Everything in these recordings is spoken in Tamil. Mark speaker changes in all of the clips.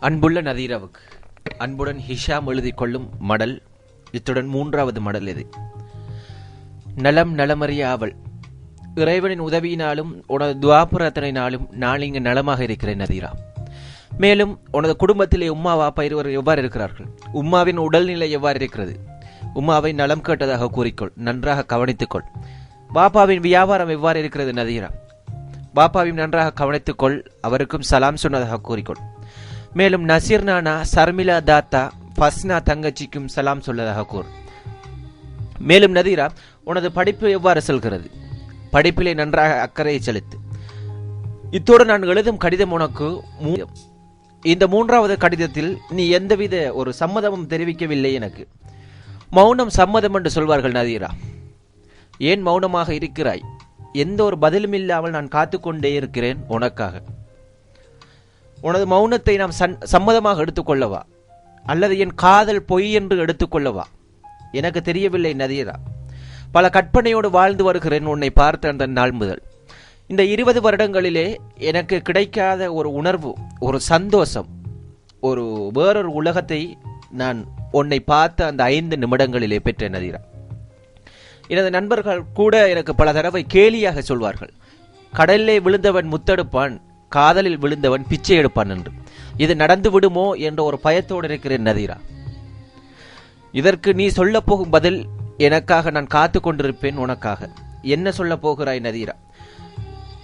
Speaker 1: அன்புள்ள நதீராவுக்கு அன்புடன் ஹிஷாம் எழுதி கொள்ளும் மடல். இத்துடன் 3வது மடல் இது. நலம் நலமறிய ஆவல். இறைவனின் உதவியினாலும் உனது துவாபுரத்தினாலும் நான் இங்கு நலமாக இருக்கிறேன் நதீரா. மேலும் உனது குடும்பத்திலே உம்மா வாப்பா இருவர் எவ்வாறு இருக்கிறார்கள்? உம்மாவின் உடல்நிலை எவ்வாறு இருக்கிறது? உம்மாவை நலம் கேட்டதாக கூறிக்கொள், நன்றாக கவனித்துக்கொள். பாப்பாவின் வியாபாரம் எவ்வாறு இருக்கிறது நதீரா? பாப்பாவையும் நன்றாக கவனித்துக்கொள், அவருக்கும் சலாம் சொன்னதாக கூறிக்கொள். மேலும் நசீர் நானா, சர்மிளா தாத்தா, ஃபஸ்னா தங்கச்சிக்கும் சலாம் சொல்லதாக கூறு. மேலும் நதீரா, உனது படிப்பு எவ்வாறு செல்கிறது? படிப்பிலே நன்றாக அக்கறையை செலுத்து. இத்தோடு நான் எழுதும் கடிதம் உனக்கு இந்த 3வது கடிதத்தில் நீ எந்தவித ஒரு சம்மதமும் தெரிவிக்கவில்லை எனக்கு. மௌனம் சம்மதம் என்று சொல்வார்கள் நதீரா. ஏன் மௌனமாக இருக்கிறாய்? எந்த ஒரு பதிலும் இல்லாமல் நான் காத்துக்கொண்டே இருக்கிறேன் உனக்காக. உனது மௌனத்தை நாம் சம்மதமாக எடுத்துக்கொள்ளவா, அல்லது என் காதல் பொய் என்று எடுத்துக்கொள்ளவா? எனக்கு தெரியவில்லை நதீரா. பல கற்பனையோடு வாழ்ந்து வருகிறேன் உன்னை பார்த்த அந்த நாள் முதல். இந்த 20 வருடங்களிலே எனக்கு கிடைக்காத ஒரு உணர்வு, ஒரு சந்தோஷம், ஒரு வேறொரு உலகத்தை நான் உன்னை பார்த்த அந்த 5 நிமிடங்களிலே பெற்றேன் நதீரா. எனது நண்பர்கள் கூட எனக்கு பல தடவை கேலியாக சொல்வார்கள், கடலிலே விழுந்தவன் முத்தெடுப்பான், காதலில் விழுந்தவன் பிச்சை எடுப்பான் என்று. இது நடந்து விடுமோ என்ற ஒரு பயத்தோடு இருக்கிறேன் நதீரா. இதற்கு நீ சொல்ல போகும் பதில் எனக்காக நான் காத்து கொண்டிருப்பேன். உனக்காக என்ன சொல்ல போகிறாய் நதீரா?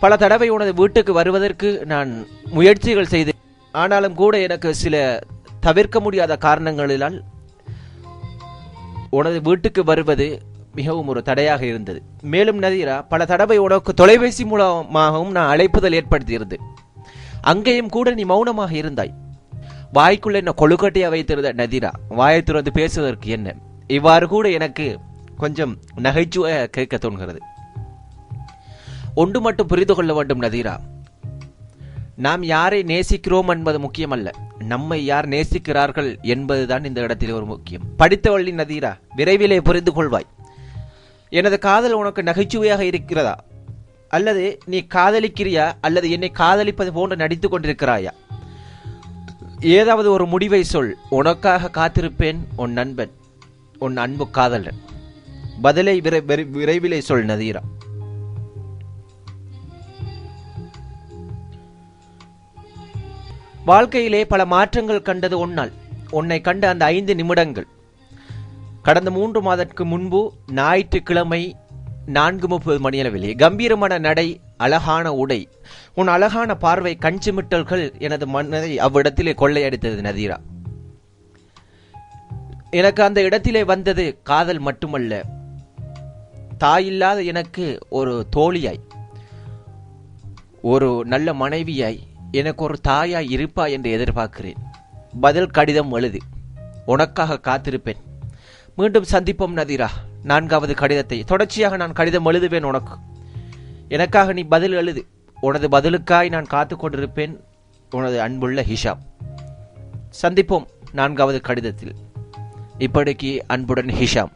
Speaker 1: பல தடவை உனது வீட்டுக்கு வருவதற்கு நான் முயற்சிகள் செய்தேன். ஆனாலும் கூட எனக்கு சில தவிர்க்க முடியாத காரணங்களினால் உனது வீட்டுக்கு வருவது மிகவும் ஒரு தடையாக இருந்தது. மேலும் நதீரா, பல தடவை உனக்கு தொலைபேசி மூலமாகவும் நான் அழைப்புதல் ஏற்படுத்தியிருந்தேன். அங்கேயும் கூட நீ மௌனமாக இருந்தாய். வாய்க்குள்ள என்ன கொழுக்கட்டையா வைத்திருந்த நதீரா, வாயை துறந்து பேசுவதற்கு என்ன? இவ்வாறு கூட எனக்கு கொஞ்சம் நகைச்சுவை கேட்க தோன்கிறது. ஒன்று மட்டும் புரிந்து கொள்ள வேண்டும் நதீரா, நாம் யாரை நேசிக்கிறோம் என்பது முக்கியமல்ல, நம்மை யார் நேசிக்கிறார்கள் என்பதுதான் இந்த இடத்தில் ஒரு முக்கியம். படித்தவள்ளி நதீரா, விரைவிலே புரிந்து கொள்வாய். எனது காதல் உனக்கு நகைச்சுவையாக இருக்கிறதா, அல்லது நீ காதலிக்கிறியா, அல்லது என்னை காதலிப்பது போன்று நடித்துக் கொண்டிருக்கிறாயா? ஏதாவது ஒரு முடிவை சொல். உனக்காக காத்திருப்பேன் உன் நண்பன், உன் அன்பு காதலன். பதிலை விரைவிலே சொல் நதீரா. வாழ்க்கையிலே பல மாற்றங்கள் கண்டது உன்னால். உன்னை கண்ட அந்த 5 நிமிடங்கள் கடந்த 3 மாதத்துக்கு முன்பு ஞாயிற்றுக்கிழமை 4:30 மணியளவிலே. கம்பீரமான நடை, அழகான உடை, உன் அழகான பார்வை, கண் சிமிட்டல்கள் எனது மனதை அவ்விடத்திலே கொள்ளையடித்தது நதீரா. எனக்கு அந்த இடத்திலே வந்தது காதல் மட்டுமல்ல, தாயில்லாத எனக்கு ஒரு தோழியாய், ஒரு நல்ல மனைவியாய், எனக்கு ஒரு தாயாய் இருப்பாய் என்று எதிர்பார்க்கிறேன். பதில் கடிதம் எழுது, உனக்காக காத்திருப்பேன். மீண்டும் சந்திப்போம் நதீரா. 4வது கடிதத்தை தொடர்ச்சியாக நான் கடிதம் எழுதுவேன் உனக்கு. எனக்காக நீ பதில் எழுது. உனது பதிலுக்காய் நான் காத்து கொண்டிருப்பேன். உனது அன்புள்ள ஹிஷாம். சந்திப்போம் 4வது கடிதத்தில். இப்படிக்கு அன்புடன் ஹிஷாம்.